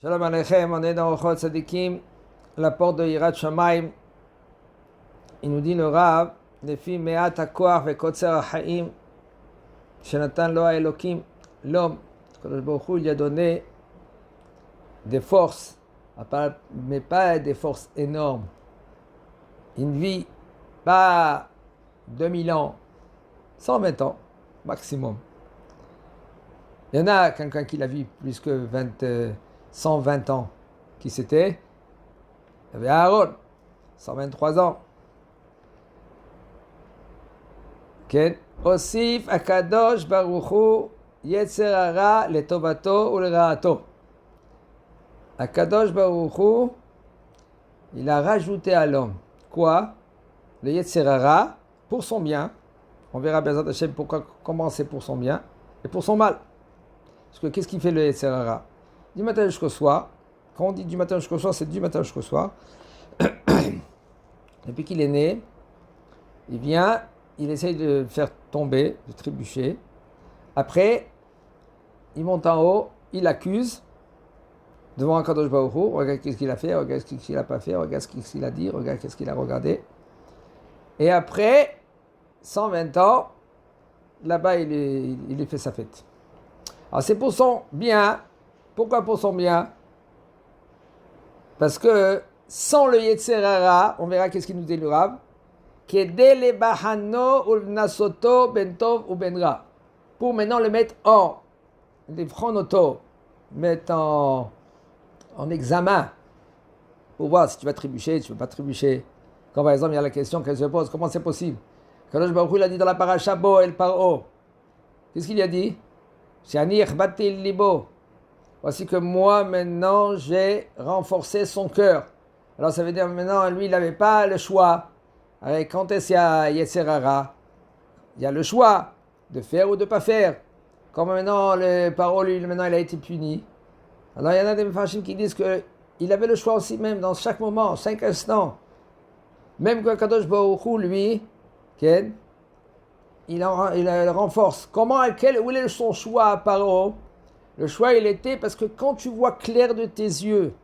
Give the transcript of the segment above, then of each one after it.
Shalom Aleichem, on est dans Ochot Tzadikim, la porte de Yirat Shamayim. Il nous dit le Rav, Lefi me'at hakoach ve'kotzer ha'chaim, shenatan lo ha'elokim, l'homme, Kadosh Baruch Hu, il lui a donné des forces, mais pas des forces énormes. Une vie, pas 2000 ans, 120 ans maximum. Il y en a quelqu'un qui l'a vu plus que 120 ans. Qui c'était? Il y avait Aaron, 123 ans. כן? הוסיף הקדוש ברוך הוא יצר הרע לטובתו ולרעתו. הקדוש ברוך הוא, il a rajouté à l'homme quoi? Le יצר הרע pour son bien. On verra Bezat Hashem comment c'est pour son bien et pour son mal. Parce que qu'est-ce qui fait le יצר הרע? Du matin jusqu'au soir. Quand on dit du matin jusqu'au soir, c'est du matin jusqu'au soir. Depuis qu'il est né, il vient, il essaye de faire tomber, de trébucher. Après, il monte en haut, il accuse devant un Kadosh Baruch Hu. Regarde qu'est-ce qu'il a fait, regarde ce qu'il n'a pas fait, regarde ce qu'il a dit, regarde qu'est-ce qu'il a regardé. Et après 120 ans, là-bas, il fait sa fête. Alors c'est pour son bien. Pourquoi pour son bien? Parce que sans le Yetzer Hara, on verra qu'est-ce qu'il nous dit le Rav, Kedele bahano ulnasoto bentov ou benra. Pour maintenant le mettre les phronoto, mettre en examen, pour voir si tu vas trébucher, si tu ne veux pas trébucher. Quand par exemple il y a la question qu'elle se pose, comment c'est possible? Kadosh Baruch Hu il a dit dans la paracha Bo el Paro, qu'est-ce qu'il a dit? Shani echbati libo. Voici que moi, maintenant, j'ai renforcé son cœur. Alors, ça veut dire, maintenant, lui, il n'avait pas le choix. Avec quand est-ce qu'il y a Yetzer Hara? Il y a le choix de faire ou de ne pas faire. Comme maintenant, le parole, lui, maintenant, il a été puni. Alors, il y en a des Mefashim qui disent qu'il avait le choix aussi, même dans chaque moment, 5 instants. Même que Kadosh Baruch Hu, lui, il renforce. Où est son choix à Paro? Le choix, il était parce que quand tu vois clair de tes yeux,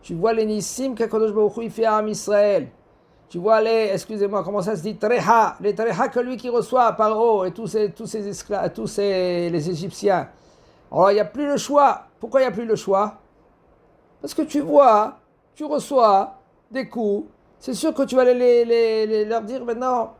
tu vois les nissim qu'Akadosh Baruch Hu il fait à Am Israël. Tu vois comment ça se dit, treha, les treha que lui qui reçoit à Paro et tous ces esclaves, les Égyptiens. Alors il n'y a plus le choix. Pourquoi il n'y a plus le choix? Parce que tu vois, tu reçois des coups. C'est sûr que tu vas leur dire maintenant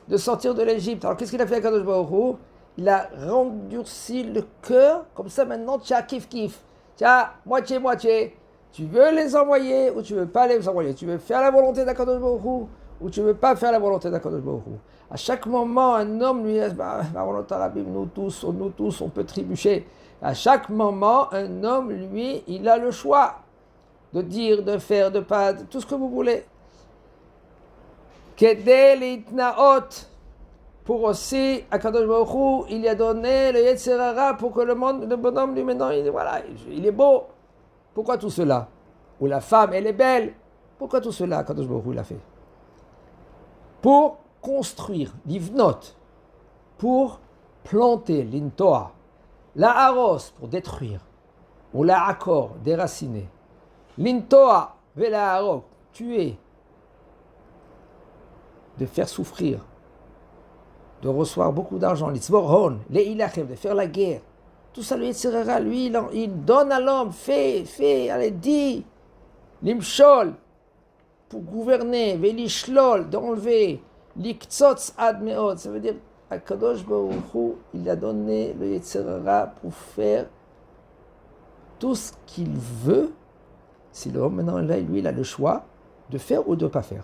de sortir de l'Égypte. Alors qu'est-ce qu'il a fait à Akadosh Baruch Hu? Il a rendurci le cœur, comme ça maintenant tu as kiff-kiff. Tu as moitié-moitié. Tu veux les envoyer ou tu ne veux pas les envoyer. Tu veux faire la volonté d'Akadosh Baruch Hu ou tu ne veux pas faire la volonté d'Akadosh Baruch Hu. À chaque moment, un homme lui dit, nous tous, on peut trébucher. À chaque moment, un homme, lui, il a le choix de dire, de faire, de pas, de tout ce que vous voulez. Kedel itnaot. Pour aussi, Akadosh Baruch Hu, il a donné le Yetzer Hara pour que le bonhomme, lui, maintenant, il est beau. Pourquoi tout cela? Ou la femme, elle est belle. Pourquoi tout cela, Akadosh Baruch Hu l'a fait? Pour construire, livnot, pour planter, l'intoa, la haros, pour détruire, ou la akor, déraciner, l'intoa, vela haro, tuer, de faire souffrir, de recevoir beaucoup d'argent, l'itzvorhon, les ilachem, de faire la guerre. Tout ça, le Yetzer Hara, lui, il donne à l'homme, fais, allez, dis, l'imshol, pour gouverner, velishlol, d'enlever, l'iktzotz ad meod, ça veut dire, Akadosh Baruch Hu, il a donné le Yetzer Hara pour faire tout ce qu'il veut. Si l'homme, maintenant, là, lui, il a le choix de faire ou de ne pas faire.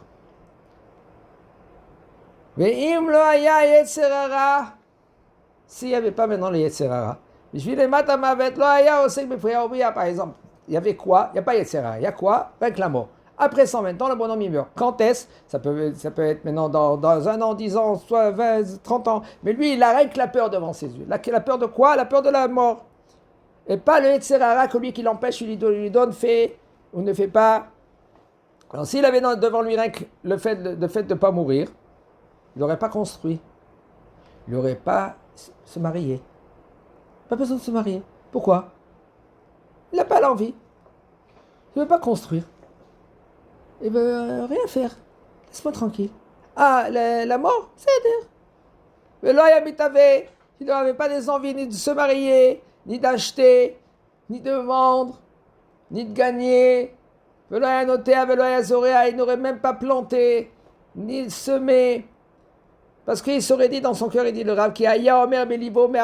Mais im lo haya Yetzer Hara, s'il n'y avait pas maintenant le Yetzer Hara, par exemple, il y avait quoi? Il n'y a pas Yetzer Hara, il y a quoi? Avec la mort. Après 120 ans, le bonhomme il meurt. Quand est-ce? Ça peut être maintenant dans 1 an, 10 ans, soit 20, 30 ans. Mais lui, il arrête la peur devant ses yeux. La peur de quoi? La peur de la mort. Et pas le Yetzer Hara que lui qui l'empêche, il lui donne, fait ou ne fait pas. Alors s'il avait devant lui le fait de ne pas mourir, il n'aurait pas construit. Il n'aurait pas se marié. Pas besoin de se marier. Pourquoi? Il n'a pas l'envie. Tu ne veux pas construire. Eh bien, rien faire. Laisse-moi tranquille. Ah, la mort, c'est dire. Mais là, il n'avait pas des envies ni de se marier, ni d'acheter, ni de vendre, ni de gagner. Il n'aurait même pas planté, ni semé. Parce qu'il s'aurait dit dans son cœur, il dit le Rav, qui a Omer Belibo, mais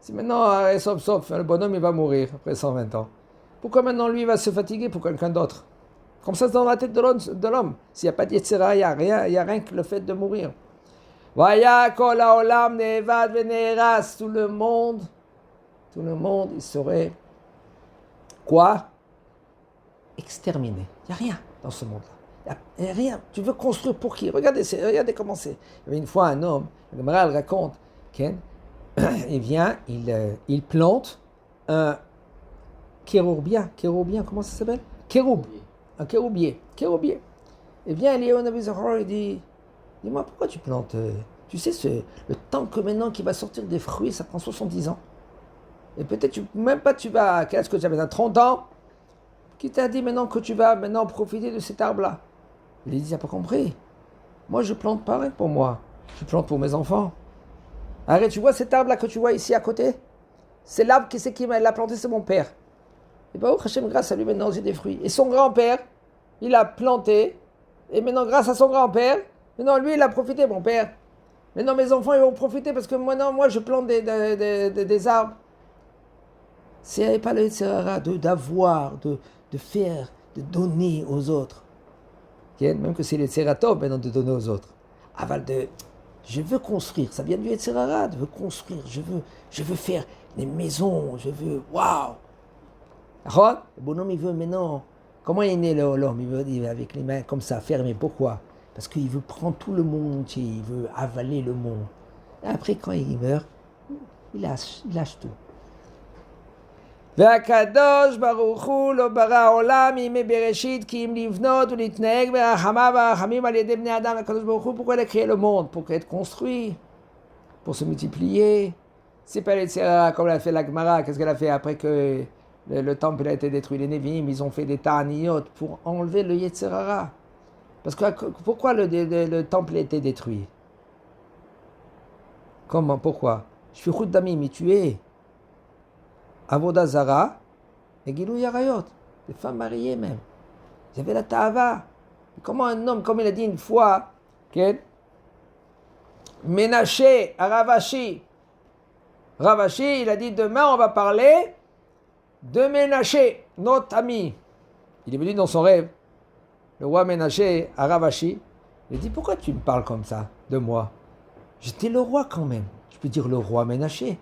si maintenant, sauf, le bonhomme il va mourir après 120 ans. Pourquoi maintenant lui va se fatiguer pour quelqu'un d'autre? Comme ça, c'est dans la tête de l'homme. S'il n'y a pas de Yetzirah, il n'y a rien que le fait de mourir. Vaya kol haolam nevad veneras, tout le monde, il serait quoi? Exterminé. Il n'y a rien dans ce monde-là. Il n'y a rien. Tu veux construire pour qui? Regardez comment c'est. Il y avait une fois un homme, le Gemara raconte, Ken, il vient, il plante un kéroubien, comment ça s'appelle? Un kéroubier. Et vient Eliyahu Nabi Zachor et dit, dis-moi pourquoi tu plantes, tu sais, le temps que maintenant qu'il va sortir des fruits, ça prend 70 ans. Et peut-être même pas tu vas, quel âge que tu as maintenant, 30 ans, qui t'a dit maintenant que tu vas maintenant profiter de cet arbre-là? Il dit, tu n'as pas compris. Moi, je plante pas rien pour moi. Je plante pour mes enfants. Arrête, tu vois cet arbre-là que tu vois ici à côté? C'est l'arbre qui l'a planté, c'est mon père. Et bien, Hachem, grâce à lui, maintenant, j'ai des fruits. Et son grand-père, il a planté. Et maintenant, grâce à son grand-père, maintenant, lui, il a profité, mon père. Maintenant, mes enfants, ils vont profiter parce que maintenant, moi, je plante des arbres. S'il n'y avait pas le Yetzirah d'avoir, de faire, de donner aux autres. Même que c'est le Yetzirah Tov, maintenant, de donner aux autres. Je veux construire. Ça vient du Yetzirah, de construire. Je veux faire des maisons. Je veux, waouh! Le bonhomme, il veut maintenant. Comment il est né l'homme? Il veut avec les mains comme ça, fermées. Pourquoi? Parce qu'il veut prendre tout le monde entier. Il veut avaler le monde. Et après, quand il meurt, il lâche tout. והקדוש ברוך הוא לא ברא העולם מימי בראשית כי אם לבנות ולהתנהג ברחמיו והרחמים על ידי בני אדם. הקדוש ברוך הוא, pourquoi il a créé le monde? Pour être construit, pour se multiplier. C'est pas les Yetzirah comme l'a fait la Gemara. Qu'est-ce qu'elle a fait après que le temple a été détruit? Les Nevi'im, ils ont fait des ta'aniyot pour enlever le Yetzirah. Parce que pourquoi le temple a été détruit? Comment? Pourquoi? Je suis Chut Damim, il tuait Avodah Zara et Gilou Yarayot, des femmes mariées même. Ils avaient la ta'ava. Comment un homme, comme il a dit une fois, Ménaché à Ravashi. Ravashi, il a dit demain on va parler de Ménaché, notre ami. Il est venu dans son rêve, le roi Ménaché à Ravashi. Il a dit pourquoi tu me parles comme ça de moi? J'étais le roi quand même. Je peux dire le roi Ménaché.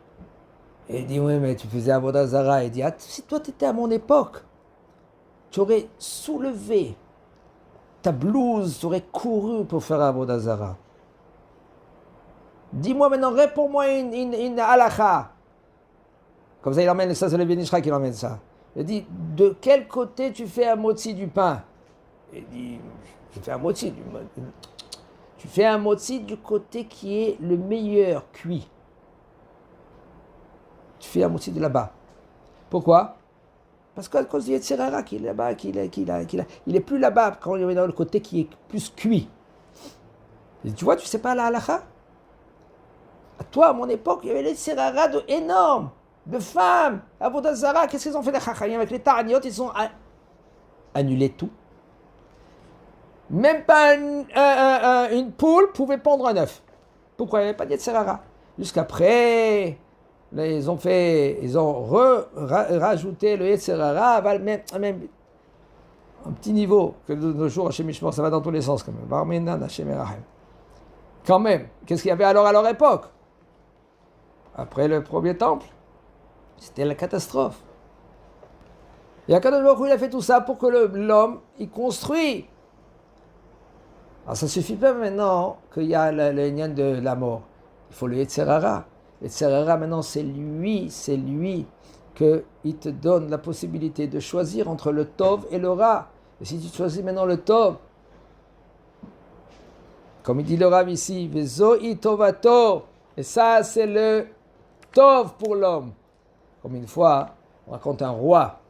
Et il dit, oui, mais tu faisais Avodah Zara. Il dit, si toi tu étais à mon époque, tu aurais soulevé ta blouse, tu aurais couru pour faire Avodah Zara. Dis-moi maintenant, réponds-moi une halakha. Comme ça, il emmène ça, c'est le Bénishra qui emmène ça. Il dit, de quel côté tu fais un motzi du pain? Il dit, je fais un motzi. Tu fais un motzi du côté qui est le meilleur cuit. Tu fais un motzi de là-bas. Pourquoi? Parce qu'à cause du Yetzirah qui est là-bas, il est plus là-bas quand il est dans le côté qui est plus cuit. Et tu vois, tu sais pas la halakha? À toi, à mon époque, il y avait les Yetzirah énormes, de femmes, Avodah Zara. Qu'est-ce qu'ils ont fait les Chachamim avec les Ta'aniyot? Ils ont annulé tout. Même pas une poule pouvait pondre un œuf. Pourquoi il n'y avait pas de Yetzirah? Jusqu'après, ils ont rajouté le Yetzirah, même un petit niveau, que de nos jours, Hachem Mishmor, ça va dans tous les sens quand même. Barmenan, Hachem Erachem. Quand même, qu'est-ce qu'il y avait alors à leur époque? Après le premier temple, c'était la catastrophe. Et Akadosh Baruch Hu, il a fait tout ça pour que l'homme, il construit. Alors ça ne suffit pas maintenant qu'il y a le lien de la mort. Il faut le Yetzirah. Le Yetzirah, maintenant, c'est lui qu'il te donne la possibilité de choisir entre le Tov et le Ra. Et si tu choisis maintenant le Tov, comme il dit le Rav ici, Vezoi Tovato, et ça c'est le Tov pour l'homme. Comme une fois, On raconte un roi.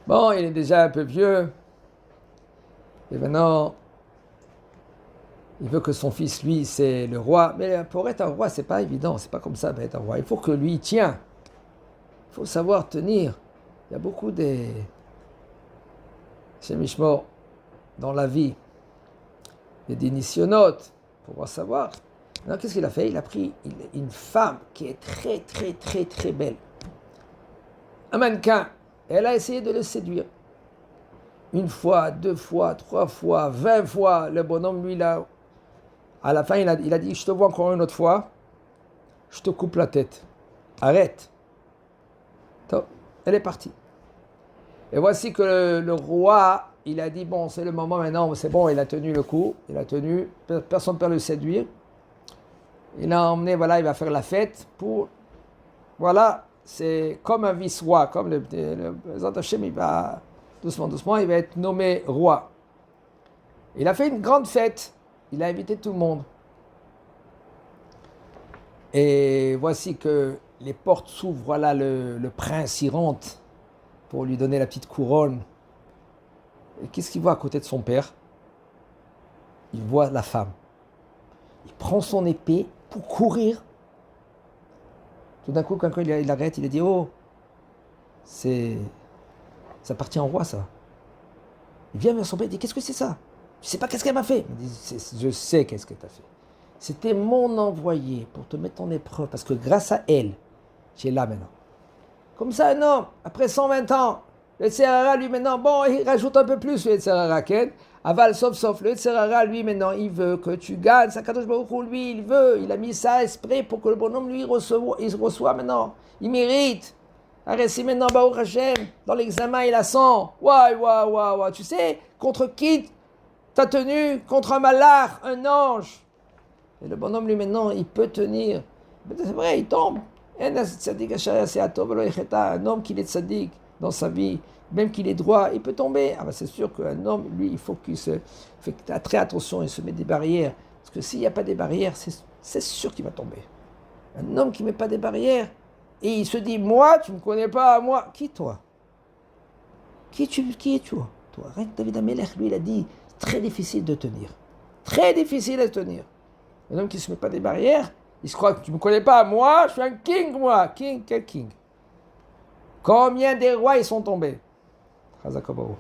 Bon, il est déjà un peu vieux. Et maintenant, il veut que son fils, lui, c'est le roi. Mais pour être un roi, c'est pas évident. C'est pas comme ça d'être un roi. Il faut que lui tienne. Il faut savoir tenir. Il y a beaucoup des Shem Mishmor dans la vie. Il y a des nisyonotes pour pouvoir savoir. Alors, qu'est-ce qu'il a fait? Il a pris une femme qui est très, très, très, très belle. Un mannequin. Elle a essayé de le séduire. Une fois, 2 fois, 3 fois, 20 fois. Le bonhomme, lui, là, à la fin, il a dit, je te vois encore une autre fois, je te coupe la tête. Arrête. Donc, elle est partie. Et voici que le roi, il a dit, bon, c'est le moment maintenant, c'est bon, il a tenu le coup, il a tenu, personne ne peut le séduire. Il a emmené, voilà, il va faire la fête pour, voilà, c'est comme un vice-roi, comme le président Hachem, il va, doucement, doucement, il va être nommé roi. Il a fait une grande fête, il a invité tout le monde. Et voici que les portes s'ouvrent, voilà, le prince y rentre pour lui donner la petite couronne. Et qu'est-ce qu'il voit à côté de son père? Il voit la femme. Il prend son épée pour courir. Tout d'un coup, quand il arrête, il a dit, oh, ça appartient au roi, ça. Il vient vers son père, il dit, qu'est-ce que c'est ça? Je ne sais pas qu'est-ce qu'elle m'a fait. Il dit, je sais qu'est-ce qu'elle t'a fait. C'était mon envoyé pour te mettre en épreuve, parce que grâce à elle, tu es là maintenant. Comme ça, non, après 120 ans, le Tserara, lui, maintenant, bon, il rajoute un peu plus, le Tserara, Ken. Aval, sauf, le Tserara, lui, maintenant, il veut que tu gagnes. Sakadosh Baruch Hu, lui, il veut. Il a mis ça exprès pour que le bonhomme, lui, il reçoit maintenant. Il mérite. Arrêtez maintenant, Baruch Hashem, dans l'examen, il a 100. Waouh. Tu sais, contre qui t'as tenu? Contre un malach, un ange. Et le bonhomme, lui, maintenant, il peut tenir. C'est vrai, il tombe. Un homme qui est tzaddik dans sa vie, même qu'il est droit, il peut tomber. Ah ben c'est sûr qu'un homme, lui, il faut qu'il se fait très attention, il se met des barrières. Parce que s'il n'y a pas des barrières, c'est sûr qu'il va tomber. Un homme qui ne met pas des barrières, et il se dit, moi, tu ne me connais pas, moi. Qui toi? Qui es toi? Toi, rien que David Amelech, lui, il a dit, très difficile de tenir. Très difficile à tenir. Un homme qui ne se met pas des barrières, il se croit que tu ne me connais pas, moi, je suis un king, moi. King, quel king? Combien des rois ils sont tombés? Chazak Baruch.